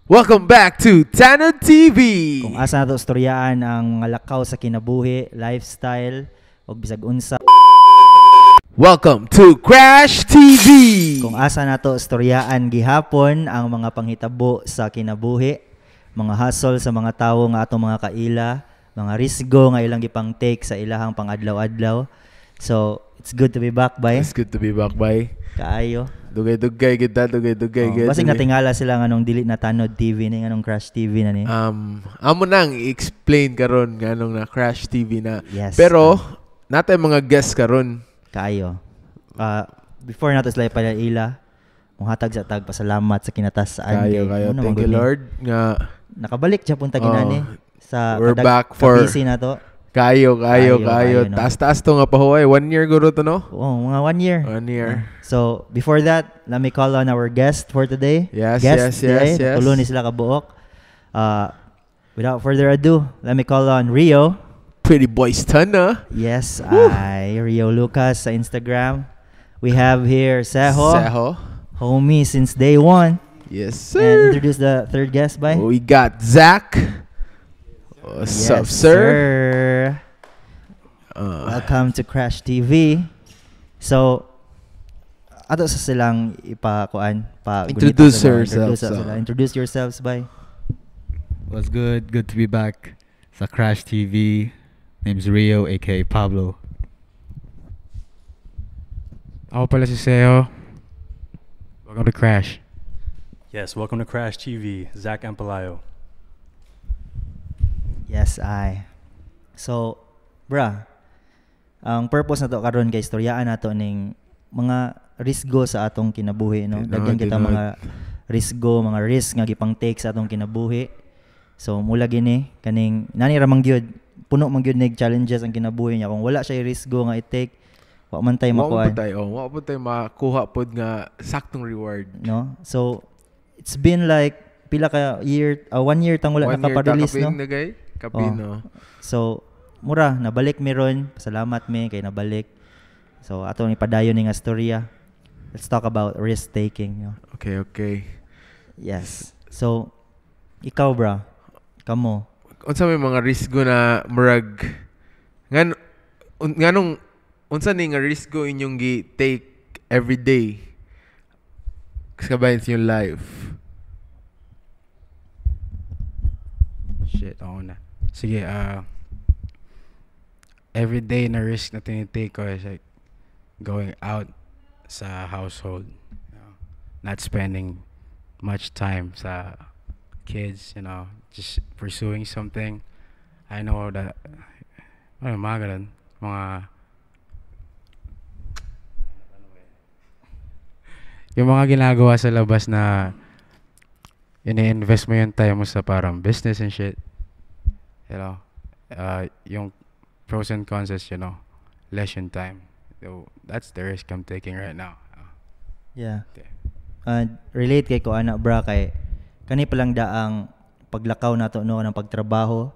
Welcome back to Tano TV. Kung asa nato istoryaan ang mga lakaw sa kinabuhi, lifestyle, o bisag unsa. Welcome to Crash TV. Kung asa nato istoryaan gihapon ang mga panghitabo sa kinabuhi, mga hustle sa mga tawo nga atong mga kaila, mga risgo nga ilang gipang take sa ilahang pangadlaw-adlaw. So, it's good to be back, bay. It's good to be back, bay. Kaayo. Dugay-dugay kita, dugay-dugay kita. Basig natingala sila nga nung dili na Tanod TV ni nganong Crash TV na ni. Amo nang i-explain karon nganong na Crash TV na. Yes. Pero natay mga guests karon. Kaayo. Before nato sila ila, muhatag sa tag pasalamat sa kinatasan Kayo. Thank you, Lord, nga nakabalik siya punta ginani sa we're back for busy na to. Kayo. No? Taas to nga pahuway. 1 year guro to, no? Oh, mga 1 year. 1 year. So, before that, let me call on our guest for today. Yes. Tulo ni sila kabuok. Without further ado, let me call on Rio. Pretty boys ton, na. Yes, Rio Lucas sa Instagram. We have here Seho. Homie since day one. Yes, And sir. introduce the third guest, by. We got Zach. What's up, sir? Welcome to Crash TV. So, ato sa silang Introduce yourselves. Introduce yourselves, by. What's good? Good to be back sa Crash TV. Name's Rio, aka Pablo. Ako pala si Seo. Welcome to Crash. Yes, welcome to Crash TV, Zach Ampalayo. Yes, So, ang purpose na to karon kay istoryaan nato ning mga risgo sa atong kinabuhi, no? Daghan kita mga risgo, mga risk nga gipang take sa atong kinabuhi. So, mula gini kaning nani ra man gyud puno man gyud nig challenges ang kinabuhi niya. Kung wala siya risgo nga i-take, wa man tay makuha. Wa po tayo makuha pod nga saktong reward, no? So, it's been like pila ka year, 1 year tang wala nakaparelease, no? Kapino. So, mura, nabalik mi ron. Pasalamat mi kay nabalik. So, atong ipadayon ni nga storya. Let's talk about risk-taking. No? Okay. Yes. So, ikaw, bro. Kamo. Unsa may mga risgo na murag nganong unsa ni nga risgo inyong gi-take every day kabayan sa inyong life? Shit, ako na. Sige, every day na risk na tinitake ko is like going out sa household. Not spending much time sa kids, just pursuing something. I know that mga yung mga ginagawa sa labas na ini-invest mo yung time mo sa parang business and shit. Yung pros and cons is, less yung time. So, that's the risk I'm taking right now. Yeah. Relate kay ko, anak, bra, kay kani palang daang paglakaw nato no ng pagtrabaho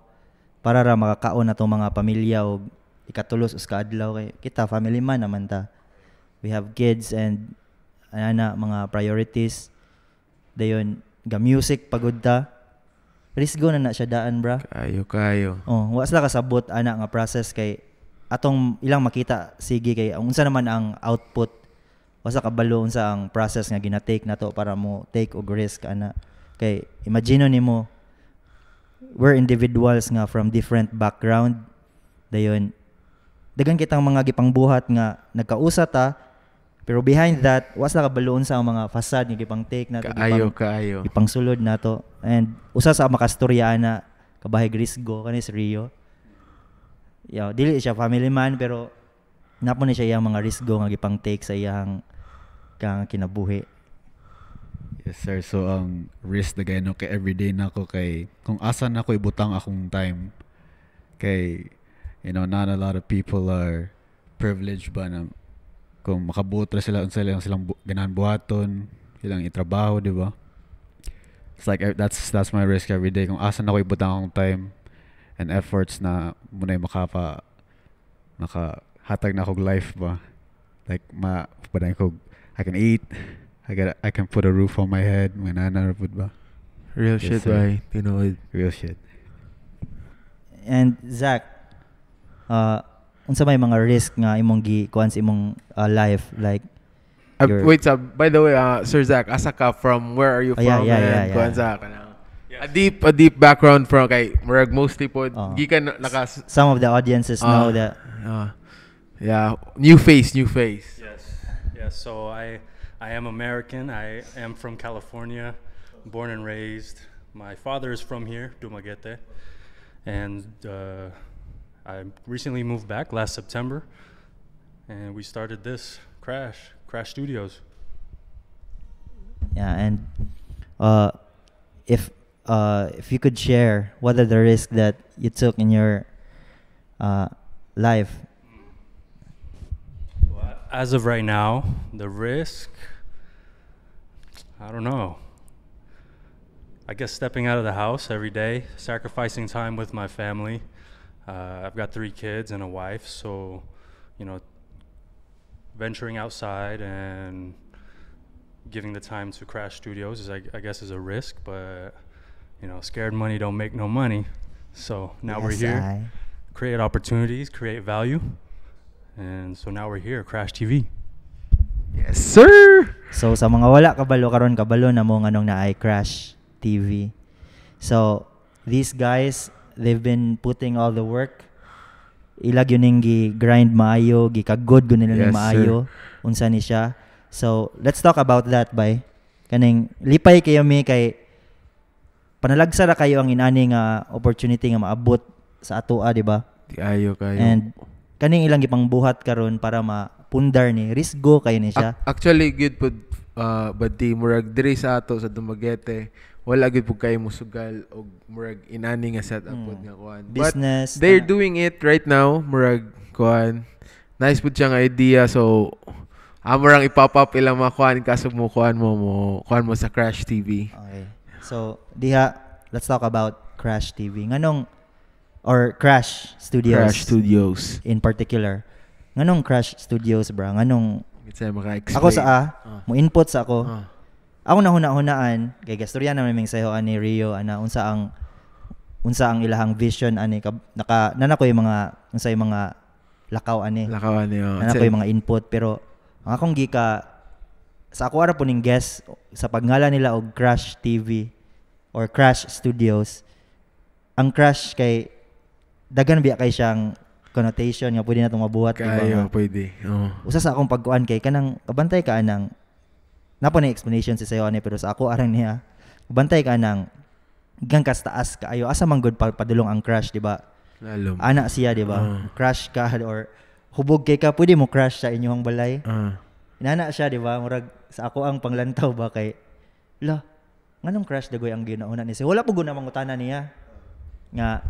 para ra makakaon nato mga pamilya o ikatulos us kaadlaw kay kita family man naman ta. We have kids and mga priorities. Dayon ga music pagod ta. Risgo na siya daan, bra. Kayo. Wa sila kasabot ana nga process kay atong ilang makita sige kay unsa naman ang output. Wa sa kabalo unsa ang process nga gina-take nato para mo take og risk ana. Kay imagine nimo we're individuals nga from different background. Dayon dagan kitang mga gipangbuhat nga nagkausa ta. Pero behind that, was na kabaloon sa mga fasad nga gipang take nato, Kayo. gipang sulod nato. And usa sa makastorya na kabahay risgo kanis Rio. Dili siya family man pero napo ni siya yang mga risgo nga gipang take sa iyang kinabuhi. Yes, sir. So, ang risk na gano'n kay everyday na ako kay kung asan ako ibutang akong time kay, not a lot of people are privileged ba na kung makabutra silang ganahan buhaton, silang itrabaho, di ba? It's like that's my risk every day. Kung asan ako ibutang akong time and efforts na muna yung makahatag na akong life ba? Like, I can eat, I can put a roof on my head, mga nanarapod ba? Real Yes, shit, sir. bay. Tinood. Real shit. And Zach, unsa may mga risk nga imong kuan sa imong life like your- Wait, by the way, Sir Zach, asa ka from? Where are you Oh, from? yeah. Kuan sa kanang a deep background from kay murag mostly po Oh. gikan naka some of the audiences know that yeah, new face. Yes. So I am American. I am from California, born and raised. My father is from here, Dumaguete, and I recently moved back last September, and we started this Crash Studios. yeah. And if you could share what are the risks that you took in your life. As of right now, the risk, I don't know. I guess stepping out of the house every day, sacrificing time with my family. I've got 3 kids and a wife, so, venturing outside and giving the time to Crash Studios is, I guess, is a risk, but, scared money don't make no money. So now we're here, create opportunities, create value. And so now we're here, Crash TV. Yes, sir. So sa mga wala kabalo na mo nganong naay Crash TV. So these guys, they've been putting all the work. Ilag yun yung grind maayo, gikagod ko nila Yes, maayo. Unsa ni siya. So let's talk about that bay. Kaning lipay kayo mi kay panalagsa ra kayo ang inani nga opportunity nga maabot sa atoa, di ba? Di ayo kayo. And kaning ilang gipang buhat karon para mapundar ni risgo kayo ni siya. Actually good pud but di murag diri sa ato sa Dumaguete wala gud pud kay musugal og murag inani nga setup pud nga kuan. Business. But they're doing it right now, murag kuan. Nice pud siyang idea, so murang ipop up ilang mga kuan kaso mo kuan mo sa Crash TV. Okay. So diha, let's talk about Crash TV. Nganong or Crash Studios. Crash Studios. In particular. Nganong Crash Studios, bra? Nganong It's maka-explain. ako sa mo input sa ako. Ah. Ako nahuna-hunaan kay gastorya na naming sayo ani Rio ana unsa ang ilahang vision ani nana ko yung mga unsa yung mga lakaw ani. Lakawan niyo. Nana ko yung mga input pero ang akong gika sa ako ara po ning guest sa pagngalan nila og Crash TV or Crash Studios. Ang Crash kay dagan biya kay siyang connotation nga pwede na itong mabuhat. Kayo, pwede. Usa sa akong pagkuan kay kanang kabantay ka anang napo na explanation si sayo ani pero sa ako arang niya kabantay ka anang gang kas taas kaayo asa man good padulong ang crush, di ba? Lalom. Ana siya, di ba? Crush ka or hubog kay ka pwede mo crush sa inyong balay. Inana siya, di ba? Murag sa ako ang panglantaw ba kay nganong crush dagoy ang ginauna ni siya. Wala po guna mangutana niya nga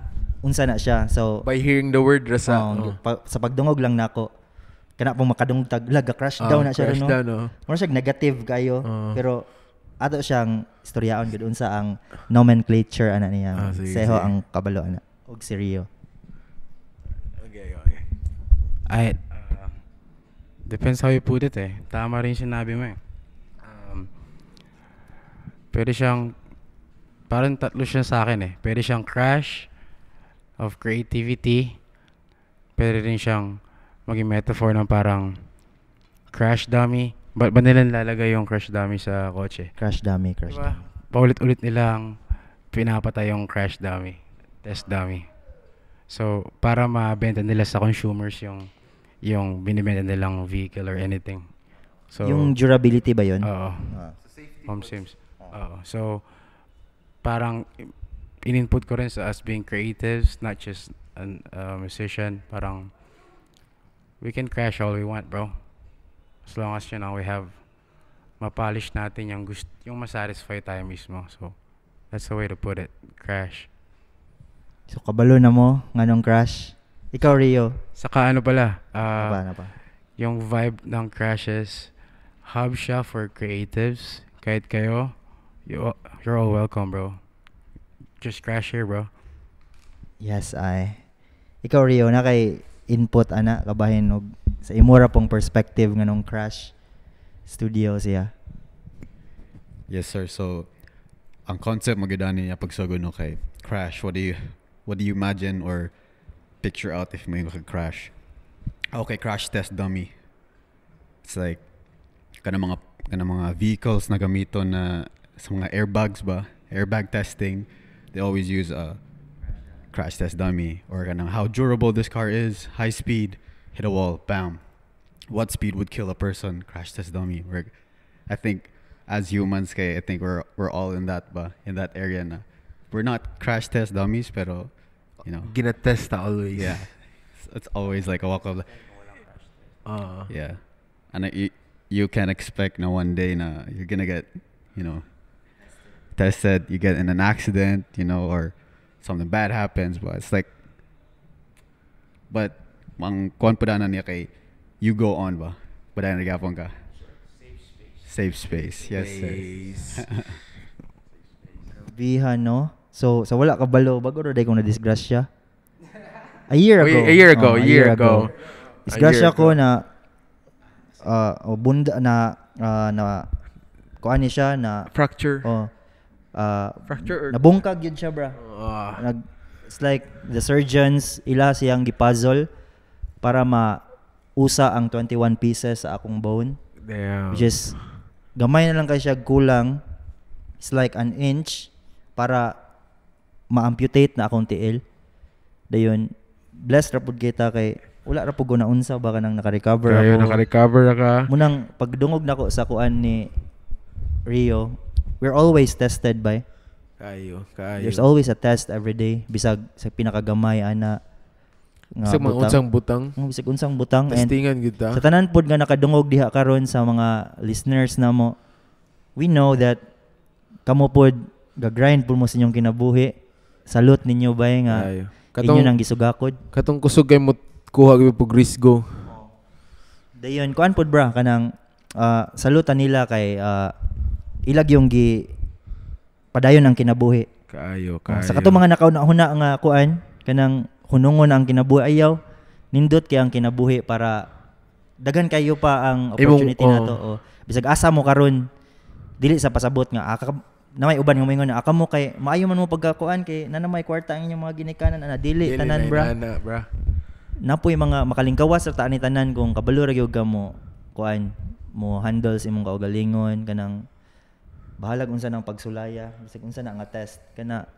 unsa na siya. So By hearing the word rasa. sa pagdungog lang nako kana pong makadungtag laga crush daw na siya Crash no. down, no? Mura siya negative kayo pero ato siyang istoryaon gud unsa ang nomenclature ana niya. Sige, Seho sige. ang kabalo ana og si Rio. Okay. Ay, depends how you put it eh. Tama rin sinabi mo eh. Pwede siyang, parang tatlo siya sa akin eh. Pwede siyang crash of creativity. Pwede rin siyang maging metaphor ng parang crash dummy. Ba nila nilalagay yung crash dummy sa kotse? Crash dummy. Diba? Paulit-ulit nilang pinapatay yung crash dummy, test dummy. So, para mabenta nila sa consumers yung binibenta nilang vehicle or anything. So, Yung durability ba yun? oo. Home sims. Oo. So, parang in-input ko rin sa us being creatives, not just a musician. Parang, we can crash all we want, bro. As long as, we have mapolish natin yung masatisfy tayo mismo. So, that's the way to put it. Crash. So kabalo na mo nganong crash. Ikaw Rio. Saka ano pala, Ano pa? yung vibe ng Crashes, hub siya for creatives. Kahit kayo, you're all welcome, bro. Just crash here, bro. Yes, ay. Ikaw Rio na kay input ana kabahin og sa imura pong perspective nganong Crash Studio siya. Yes, sir. So, ang concept magidani niya pagsugod no kay crash. What do you imagine or picture out if may crash? Okay, crash test dummy. It's like kanang mga vehicles na gamiton na sa mga airbags ba? Airbag testing. They always use a crash test dummy or kanang how durable this car is, high speed, hit a wall, bam. What speed would kill a person? Crash test dummy. I think as humans, I think we're all in that area na. We're not crash test dummies, pero you know, Ginatesta always. yeah, it's always like a walk of yeah, and you can expect na one day na you're gonna get, you know, tested, you get in an accident, you know, or something bad happens, but it's like, but ang confident niya kay you go on ba, but ay nagapon ka. Safe space. Yes, sir. Bihan, no? So, sa wala ka balo, bago rin kung na-disgrasya. A year ago. A year ago. Oh, A year ago. Disgrasya ko na bunda na kuan ni siya na Fracture. Oh, Fracture or nabungkag yun siya, bra. It's like the surgeons ila siyang gipuzzle para mausa ang 21 pieces sa akong bone. Damn. Which is gamay na lang kay siya kulang. It's like an inch para ma-amputate na akong tiil. Dayon, blessed ra pud kita kay wala ra pud ko na unsa baka nang naka-recover Kayo ako. naka-recover na ka. Munang pagdungog nako sa kuan ni Rio, we're always tested by. Kayo. There's always a test every day bisag sa pinakagamay ana nga Sa mga unsang butang. bisag unsang butang and Testingan kita. sa tanan pod nga nakadungog diha karon sa mga listeners namo, we know that kamo pod gagrind po mo sa inyong kinabuhi. Salute ninyo ba nga Kayo. inyo nang gisugakod. Katong kusog kay mo kuha gyud pug risgo. Dayon kuan pod bra kanang salutan nila kay ilag yung padayon ang kinabuhi. Kayo. Sa kato mga nakauna-huna nga kuan kanang hunungon ang kinabuhi ayaw nindot kay ang kinabuhi para dagan kayo pa ang opportunity nato. Oh. Bisag asa mo karon dili sa pasabot nga na may uban nga moingon na aka mo kay maayo man mo pagkakuan kay nanamay kwarta ang inyong mga ginikanan ana dili tanan bra. Napoy mga makalingkawas sa taan ni tanan kung kabalo ra gyud ka mo kuan mo handle sa imong kaugalingon kanang bahalag unsa nang pagsulaya bisag unsa na nga test kana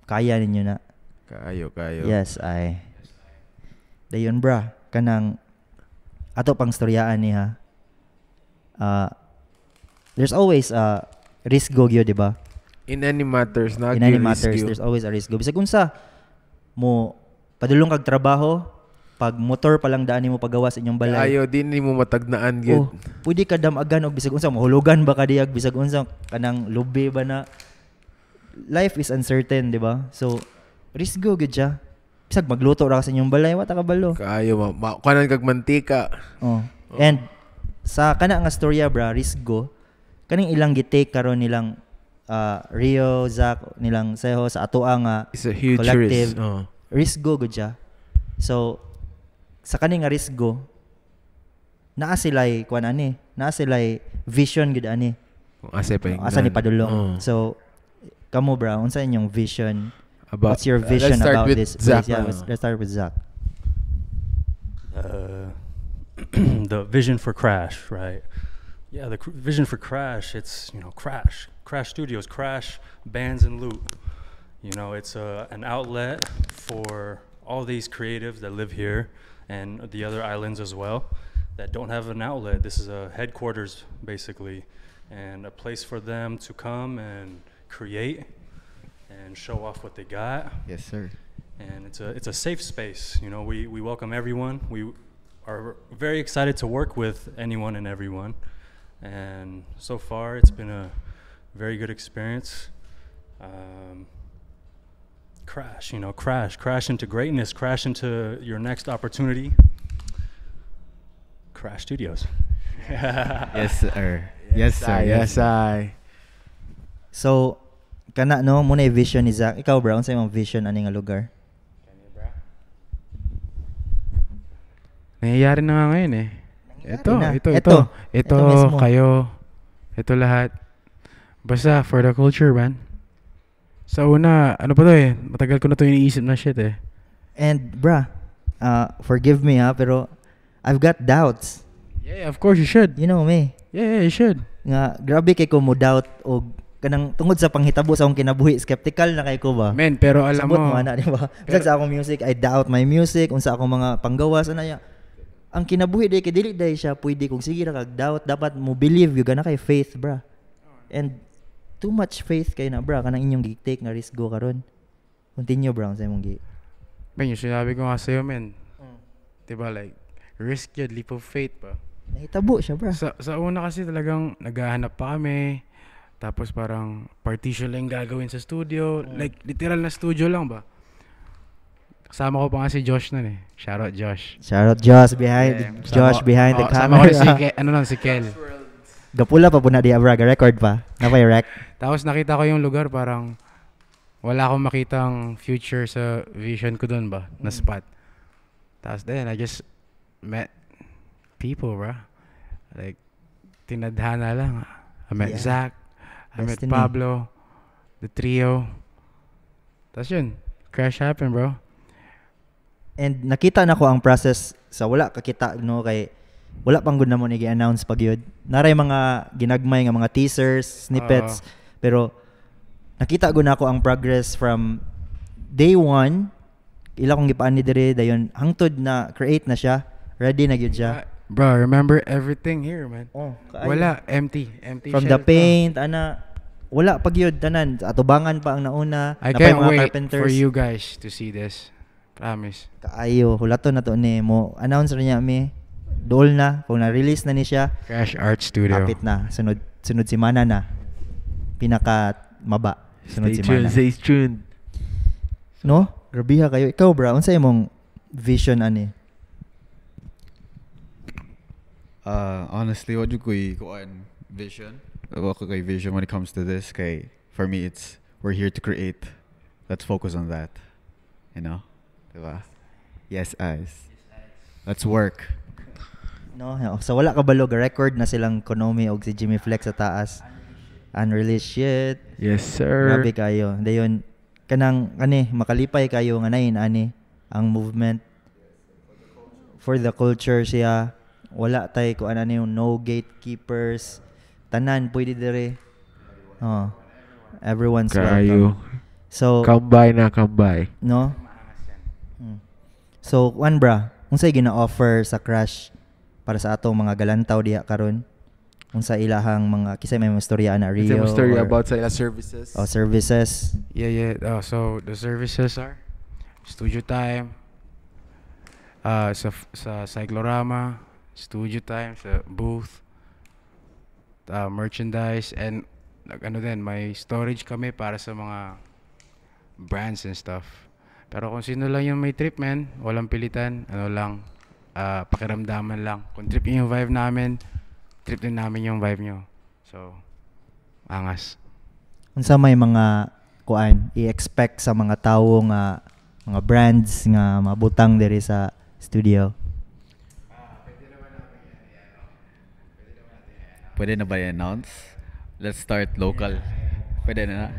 kaya ninyo na. Kayo. Yes, ay. Dayon bra kanang ato pang storyaan ni ha. There's always risk go gyud, di ba? In any matters, In any matters, there's always a risk go. Bisag unsa mo padulong kag trabaho, pag motor pa lang daan mo pagawas inyong balay. Kayo din mo matagnaan gyud. Pwede ka damagan og bisag unsa mahulugan ba ka diyag bisag unsa kanang lubi ba na. Life is uncertain, di ba? So risk go gyud siya. Bisag magluto ra ka sa inyong balay, wa ta kabalo. Kayo kanan kag mantika. And sa kana nga storya bra, risk go. Kaning ilang gitake karon nilang Rio, Zach, nilang Seho sa ato nga It's a huge collective. risk. Risk go gud siya. So sa kaning nga risk go, naa sila'y kuan ani, naa sila'y vision gud ani. Kung asa pa Asa ni padulong. So kamo bra, unsa inyong vision? About, What's your vision let's start about with this Zach. place? Yeah, let's start with Zach. The vision for Crash, right? Yeah, the vision for Crash, it's, you know, Crash Studios, Crash Bands and Loot. You know, it's an outlet for all these creatives that live here and the other islands as well that don't have an outlet. This is a headquarters, basically, and a place for them to come and create and show off what they got. Yes, sir. And it's a safe space. You know, we welcome everyone. We are very excited to work with anyone and everyone. And so far, it's been a very good experience. Crash into greatness, crash into your next opportunity. Crash Studios. Yes, sir. Yes, sir. Yes, I. So kana no muna yung vision ni Zach. Ikaw bro, unsa imong vision ani nga lugar? Nangyayari na nga ngayon eh. na. Ito Ito mismo. kayo. Ito lahat. Basta for the culture, man. Sa una, ano pa to eh, matagal ko na to iniisip na shit eh. And bruh, forgive me pero I've got doubts. Yeah, of course you should. You know me. Yeah, you should. Nga grabe kay ko mo doubt og kanang tungod sa panghitabo sa akong kinabuhi, skeptical na kay ko ba. Men, pero alam Sabot mo, mo ana, di ba? Sa akong music, I doubt my music, unsa akong mga panggawas ana ya. Ang kinabuhi day kay dili day siya pwede kung sige ra kag doubt, dapat mo believe you gana kay faith, bruh. And too much faith kay na, bruh, kanang inyong gi-take nga risk go karon. Continue, bruh, sa imong gi. men, yung sinabi ko nga sa'yo, men. Diba, like, risk yun, leap of faith pa. Nahitabo siya, bruh. Sa una kasi talagang naghahanap pa kami. Tapos parang partition lang gagawin sa studio. Like, literal na studio lang ba? Kasama ko pa nga si Josh nun eh. Shoutout Josh. Shoutout Josh behind Yeah, Josh sama- behind the sama ko camera. rin si Kel. Gapula pa po na diya, bruh, record pa. Napay rec. Tapos nakita ko yung lugar, parang wala akong makitang future sa vision ko dun ba, na spot. Tapos then, I just met people, bro. Like, tinadhana lang. I met Yeah. Zach, I met Destiny. Pablo, the trio. Tapos yun, crash happened, bro. And nakita na ko ang process sa wala kakita no kay wala pang gud na mo i-announce pag yun. Naray mga ginagmay nga mga teasers, snippets, pero nakita gud na ko ang progress from day one. Ila kong gipaani diri dayon hangtod na create na siya, ready na gyud siya. Bro, remember everything here, man. Oh, Wala, empty from the shelf, paint ana wala pag yun tanan atubangan pa ang nauna. I napay can't mga wait carpenters. for you guys to see this. Promise. Kaayo, hulaton na to ni mo announce ra niya mi. Dool na kung na-release na ni siya. Crash Art Studio. Kapit na. Sunod simana na. Pinaka maba. Sunod Stay simana. tuned, stay tuned. No? Grabiha kayo. Ikaw, bro, unsa imong vision ani? Honestly, what do ko vision? What ko vision when it comes to this? Kay for me, it's we're here to create. Let's focus on that. You know, diba? Yes, eyes. Let's work. No, sa wala kabalo record na silang Konami og si Jimmy Flex sa taas. Unreleased shit. Yes, sir. Grabe kayo. Dayon kanang makalipay kayo nga nain ani ang movement for the culture siya. Wala tay ko ano yung no gatekeepers. Tanan pwede dire. Oh. Everyone's welcome. Kayo. So Kambay na kambay. no. So one bra, unsay gina-offer sa Crash para sa atong mga galantaw diha karon? Unsa ilahang mga kisay may istorya na Rio? Tell mo story or- about sa ila services. or services. Yeah. So the services are studio time, sa Cyclorama, studio time, sa booth, merchandise, and may storage kami para sa mga brands and stuff. Pero kung sino lang yung may trip, man, walang pilitan, pakiramdaman lang. Kung trip yung vibe namin, trip din namin yung vibe nyo. So, angas. Unsa may mga i-expect sa mga tawo nga mga brands nga mabutang diri sa studio? Pwede na ba i-announce? Let's start local. Pwede na.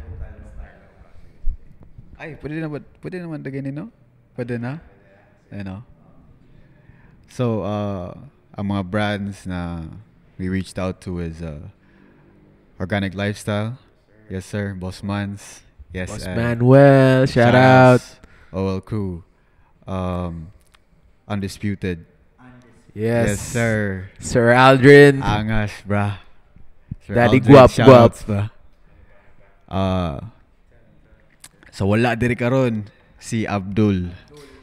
Ay, pwede naman dagyan no? Pwede na? Ano? So, ang mga brands na we reached out to is Organic Lifestyle. Yes, sir. Boss Mans. Yes, Boss and Manuel, shout out. OL Crew. Undisputed. Yes. Yes, sir. Sir Aldrin. Angas, brah. Sir Daddy Aldrin, Guap, shoutouts, brah. So wala diri karon si Abdul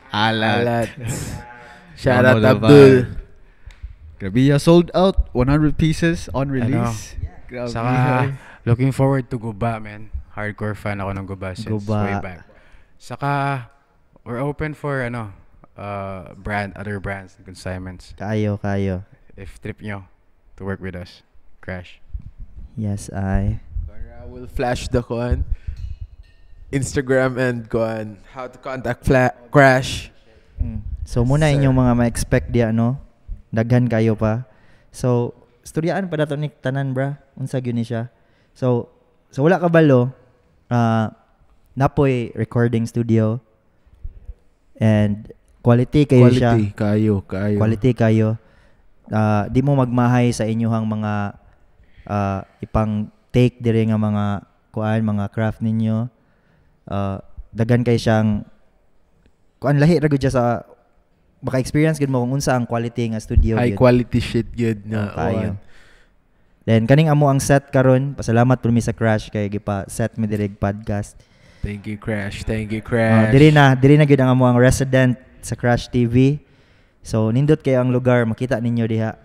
Alat. Alat. Shout out Mano Abdul. Grabe, sold out 100 pieces on release. Grabe. Saka, looking forward to Guba, man. Hardcore fan ako ng Guba since Guba. way back. Saka, we're open for, other brands and consignments. Kayo. If trip nyo to work with us, Crash. Yes, I will flash the Instagram and how to contact Crash. So muna Sir. inyong mga ma-expect diya no. Daghan kayo pa. So, storyaan pa dato ni tanan bra. Unsa gyud ni siya. So, So wala kabalo, napoy recording studio and quality kayo siya. Quality kayo. Di mo magmahay sa inyong mga ipang take dire nga mga mga craft ninyo. Dagan kay siyang lahi ra gud siya sa maka-experience gud mo kung unsa ang quality nga studio. High quality shit good na. Kayo. Then kaning amo ang set karon, pasalamat pud mi sa Crash kay gipa set mi diri podcast. Thank you Crash. Diri na gid ang amo ang resident sa Crash TV. So nindot kay ang lugar, makita ninyo diha.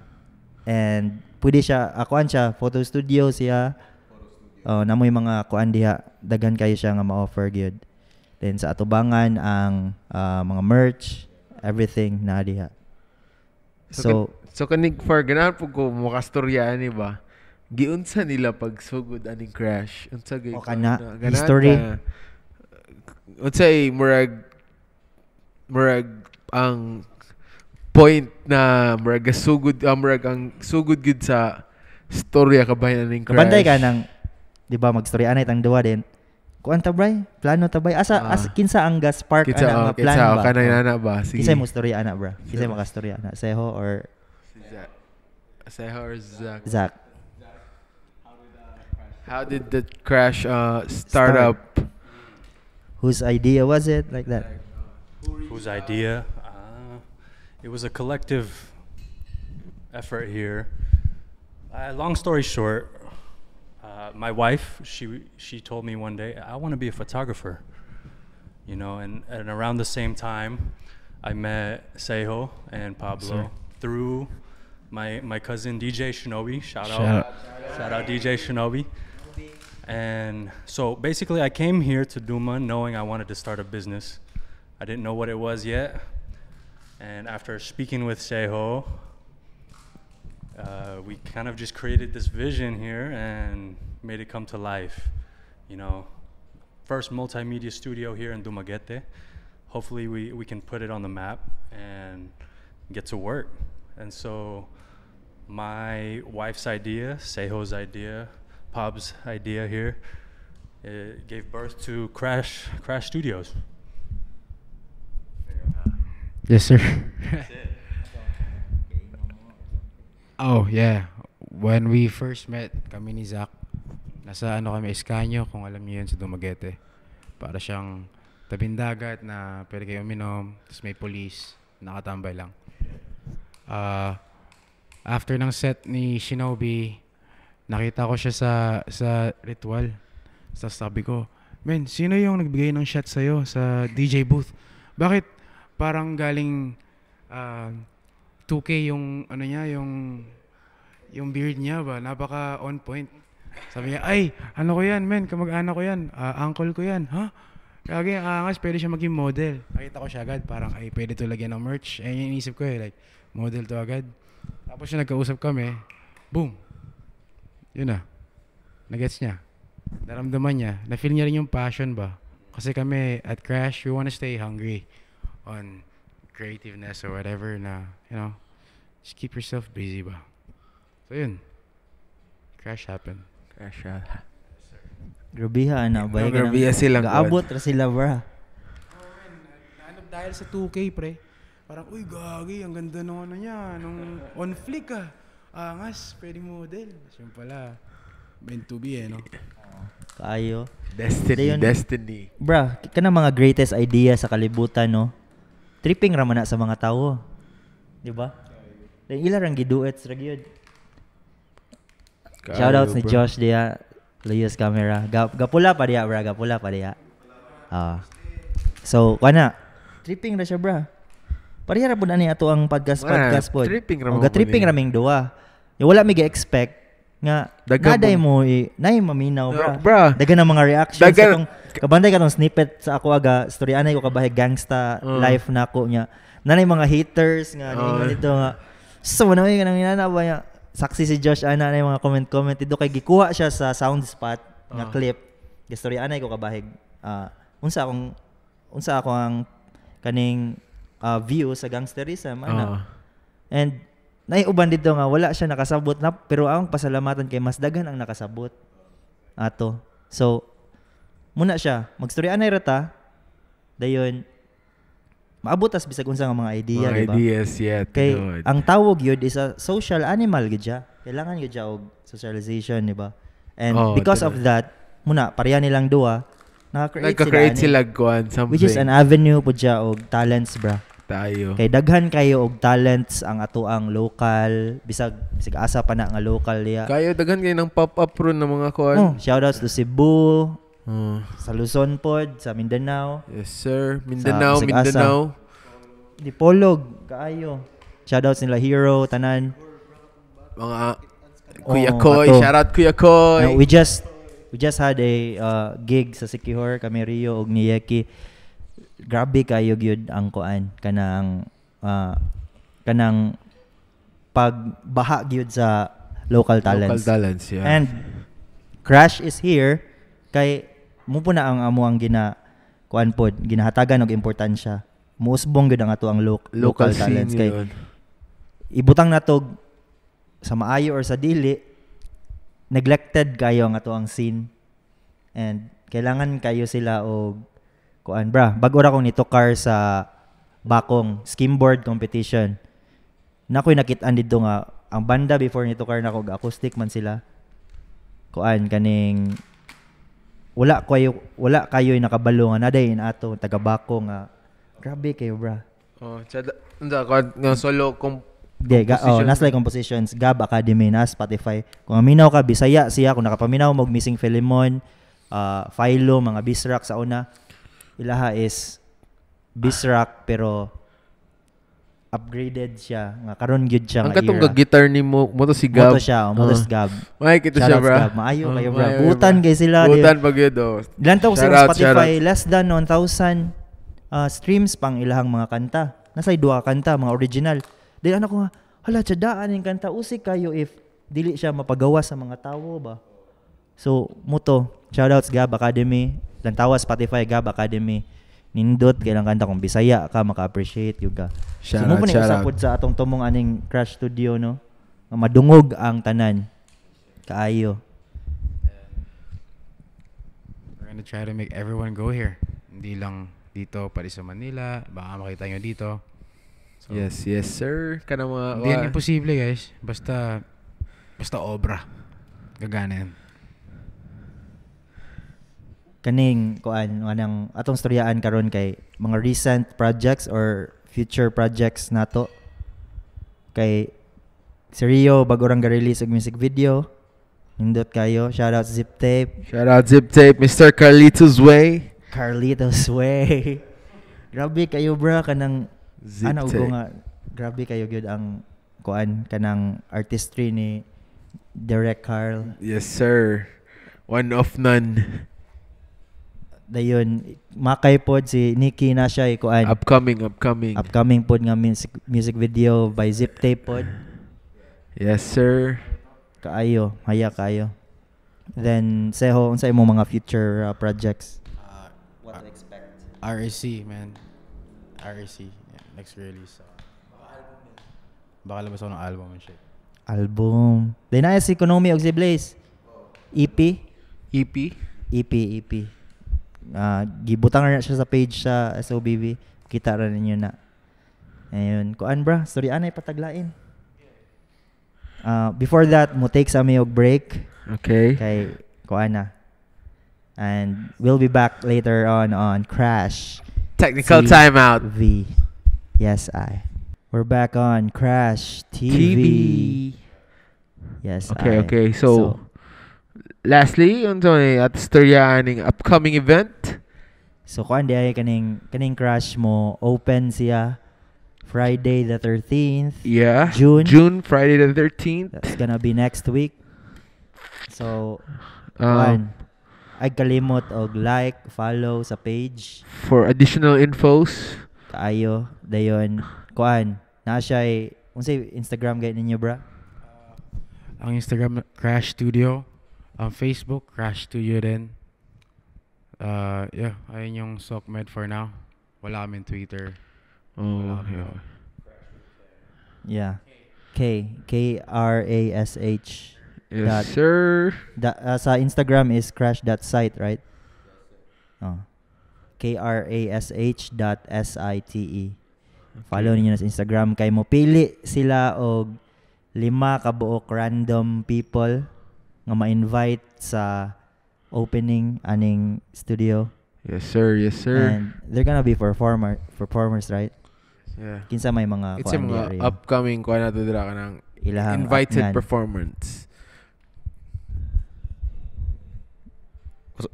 And pwede siya siya photo studio siya. Namoy mga kuan diha, daghan kayo siya nga ma-offer gyud. Then sa atubangan ang mga merch, everything na diha. So kanig for ganahan po ko makastorya ani ba? Giunsa nila pag sugod aning Crash? Unsa gay history. Unsay murag ang point na murag sugod ang sugod gud sa storya kabayan aning Crash. Kabantay ka nang di ba magstorya anay tang duwa din. Kuan ta bray, plano ta bay. Asa kinsa ang gas park ana nga plan ba? Kanay ana ba? Sige. Kinsa mo storya ana bra? Kinsa mo ka storya ana? Seho or Zach? Zach. How did the Crash start up? Whose idea was it like that? Whose idea? It was a collective effort here. Long story short, my wife, she told me one day, I want to be a photographer. You know, and around the same time, I met Seho and Pablo through my cousin DJ Shinobi. Shout out DJ Shinobi. And so basically I came here to Duma knowing I wanted to start a business. I didn't know what it was yet. And after speaking with Seho, we kind of just created this vision here and made it come to life. You know, first multimedia studio here in Dumaguete. Hopefully we can put it on the map and get to work. And so my wife's idea, Seho's idea, Pob's idea here, it gave birth to Crash Studios. Yes, sir. Oh, yeah. When we first met, kami ni Zach, nasa kami, Escanio, kung alam niyo yun, sa Dumaguete. Para siyang tabing dagat na pwede kayo uminom, tapos may police, nakatambay lang. After ng set ni Shinobi, nakita ko siya sa ritual. Tapos sabi ko, men, sino yung nagbigay ng shot sa'yo sa DJ booth? Bakit parang galing 2K yung ano niya, yung beard niya ba? Napaka on point. Sabi niya, ay, ano ko yan, men, kamag-anak ko yan, uncle ko yan, ha? Kaya angas, pwede siya maging model. Nakita ko siya agad, parang ay, pwede to lagyan ng merch. Eh, yung inisip ko like, model to agad. Tapos siya nagkausap kami, boom. Yun na. Nagets niya. Naramdaman niya. Na-feel niya rin yung passion ba? Kasi kami at Crash, we wanna stay hungry on creativeness or whatever na, you know, just keep yourself busy ba? So yun. Crash happened. Grabiha na ba? Grabiha silang gaabot ra sila bra. Dahil sa 2K pre. Parang, uy, gagi, ang ganda nung ano niya, nung on flick angas, pwedeng model. Yung pala, meant to be no? Kaayo. Destiny. Bra, kanang mga greatest idea sa kalibutan, no? Tripping ra man na sa mga tao. Di ba? Then ila rang giduets ra gyud. Shoutouts ni Josh dia, Luyos Camera. Gapula pa diya, bra, gapula pa diya. So, kana tripping ra siya, bra. Parihara po na niya ito ang podcast po. Tripping ra mo. Tripping raming duwa. Yung wala may ga-expect nga naday mo nay maminaw bra. Dagan ang mga reactions sa tong kabantay ka tong snippet sa ako aga storyanay ko kabahay gangsta life na ako nya. Nanay mga haters nga niingon dito nga. So na may kanang inana ba ya saksi si Josh ana nay mga comment dito kay gikuha siya sa sound spot nga clip. Gistoryanay ko kabahay unsa ako ang kaning view sa gangsterism ana. And naiuban dito nga wala siya nakasabot na pero ang pasalamatan kay mas daghan ang nakasabot ato So, muna siya, magstorya anay rata, dayon, maabot as bisag unsa nga mga idea, Mga di ba? ideas yet. Kay, Lord. ang tawag yun is a social animal, gid siya. Kailangan yun siya og socialization, di ba? And Oh, because tinuod. of that, muna, pareha nilang duha, Nagka-create ani. sila kuan something. Which is an avenue po siya og talents, bra. tayo. Kay daghan kayo og talents ang ato ang local, bisag asa pa na nga local diya. Kayo daghan kayo ng pop-up ron ng mga kuan. Oh, shoutouts to Cebu, Oh. sa Luzon pod, sa Mindanao, Yes sir. Mindanao, Bisag Mindanao. Dipolog, kaayo. Shoutouts nila Hero, tanan. Mga Kuya Oo, Koy, ato. shoutout Kuya Koy. We just had a gig sa Sikihor, kami Rio og ni Yeki. Grabe kayo gyud ang kuan kanang pagbaha gyud sa local talents. Local talents, yeah. And Crash is here kay mo po na ang amo ang kuan pod ginahatagan og importansya. Muusbong gyud ang ato ang local talents scene kay yun. ibutang natog sa maayo or sa dili, neglected kayo ang ato ang scene. And kailangan kayo sila og kuan bra. Bago ra kong nitokar sa bakong skimboard competition. Nakoy nakit-an dito nga ang banda before nitokar nako acoustic man sila. Kuan kaning wala kayo nakabalo nga naday in ato taga Bako nga grabe kayo bra. Oh, kuan nga solo Naslay compositions Gab Academy na Spotify. Kung aminaw ka Bisaya siya, kung nakapaminaw mo Missing Philemon, Philo, mga Bisrak sa una. Ilaha is Bisrak pero upgraded siya nga karon gyud siya ang nga katong era. guitar ni mo to si Gab. Moto siya, motos Gab. May kita siya Shoutouts bra. Gab. Maayo kayo bra. maayo, Butan bra. kay sila. Butan pag yun oh. Ilan taon sa Shoutout, Spotify less than 1,000 streams pang ilahang mga kanta. Nasa duha ka kanta mga original. Dili ana ko nga hala tsadaan yung kanta usik kayo if dili siya mapagawa sa mga tawo ba. So muto shoutouts Gab Academy. Lantawa Spotify Gab Academy. Nindot kailang kanta kung Bisaya ka maka-appreciate yung ka. So mo po ni usapod sa atong tumong aning Crash Studio no. Nga madungog ang tanan. Kaayo. We're gonna try to make everyone go here. Hindi lang dito, pati sa Manila. Baka makita nyo dito. So, Yes sir. Kana mga hindi yan imposible guys. Basta obra. Gagana yan. Kaning kuan anang atong storyaan karon kay mga recent projects or future projects nato kay si Rio bago rang ga-release og music video. Nindot kayo, shout out Zip Tape, Shoutout Zip Tape, Mr. Carlitos Way. Carlitos Way. Grabe kayo bra kanang Zip ana Tape. ugo nga grabe kayo gyud ang kuan kanang artistry ni Derek Carl. Yes sir. One of none. Dayon makay pod si Nikki na siya kuan. Upcoming pod nga music video by Zip Tape pod. Yes sir. Kaayo, haya kayo. Then Seho, unsa imong mga future projects? What to expect? REC, man. REC. Yeah, next release. Baka labas ako ng album and shit. Album. Then na si Economy og si Blaze. EP, EP. EP. Gibutang na siya sa page sa SOBV. Kita ra ninyo na. Ayun, kuan bra, story anay pataglain. Before that, mo take sa mi og break Okay. kay kuan na. And we'll be back later on Crash Technical Si- timeout. V. Yes, We're back on Crash TV. Yes, Okay. So, lastly, unsa ni at storya ning upcoming event? So kuan di ay kaning Crash mo open siya Friday the 13th. Yeah. June. Friday the 13th. That's gonna be next week. So Um, kuan ay kalimot og like, follow sa page. for additional infos, Kaayo dayon kuan na siya ay unsay Instagram guide ninyo bra? Ang Instagram, Crash Studio. Ang Facebook, Crash Studio din. Yeah, ayun yung SOCMED for now. Wala kami Twitter. Wala kami. Yeah. KRASH. Yes, sir. Sa Instagram is crash.site, right? Oh. krash.site. Follow ninyo na sa Instagram kay mo pili sila og 5 ka buok random people nga ma-invite sa opening aning studio. Yes, sir. Yes, sir. And they're gonna be performers, right? Yeah. Kinsa may mga It's yung mga upcoming kuha na to dira ka ng ilahang invited atngan. performance.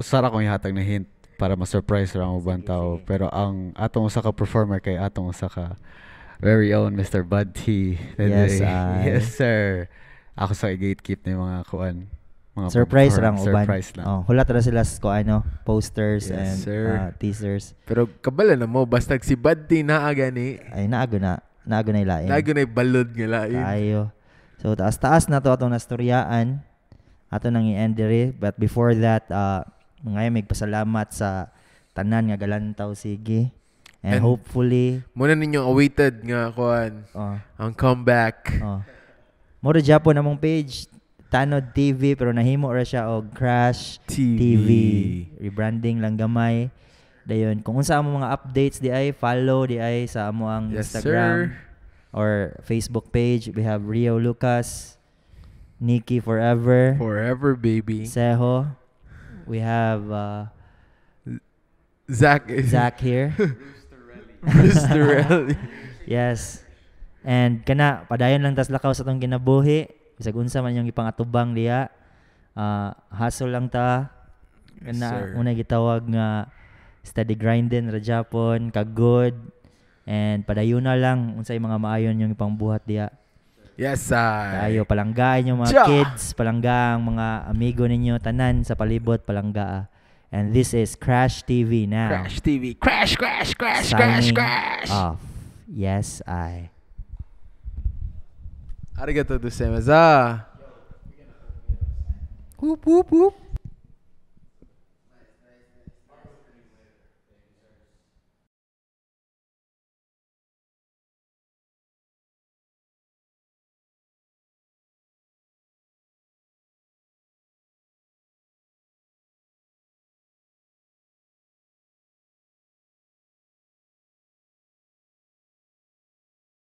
Sara kong ihatag na hint para ma-surprise ra ang ubang tao. Pero ang atong usa ka performer kay atong usa ka very own Mr. Bud T. Yes, Yes, sir. Ako sa gatekeep na yung mga kuan. Mga Surprise lang uban. Surprise lang. Oh, hulat ra sila sa posters Yes, and sir. teasers. Pero kabala na mo basta si Bud T naa gani. Ay naago na ilain. Nago na balod nga lain. Tayo. So taas na to atong nastoryaan. Ato nang i-end diri, but before that ngayon magpasalamat sa tanan nga galantaw sige. And hopefully Muna ninyong awaited nga kuan ang comeback. Moro Japon among page Tanod TV pero nahimo ra siya og Crash TV. Rebranding lang gamay. Dayon kung unsa among mga updates di ay follow di ay sa amo ang Yes, Instagram sir. or Facebook page. We have Rio Lucas, Nikki Forever, Baby. Seho. We have Zach here. Mr. Relly. Yes. And kana padayon lang tas lakaw sa tong kinabuhi. Bisag unsa man yung ipangatubang diya. Hustle lang ta. Yes, Kana sir. una gitawag nga steady grinding ra Japon, kagod. And padayon na lang unsay mga maayon yung ipangbuhat diya. Yes, sir. Kayo palanggaan yung mga kids, palangga ang mga amigo ninyo tanan sa palibot palangga. And this is Crash TV now. Crash TV. Crash. Signing off. Yes, I. Arigatou gozaimasu. Whoop, whoop, whoop.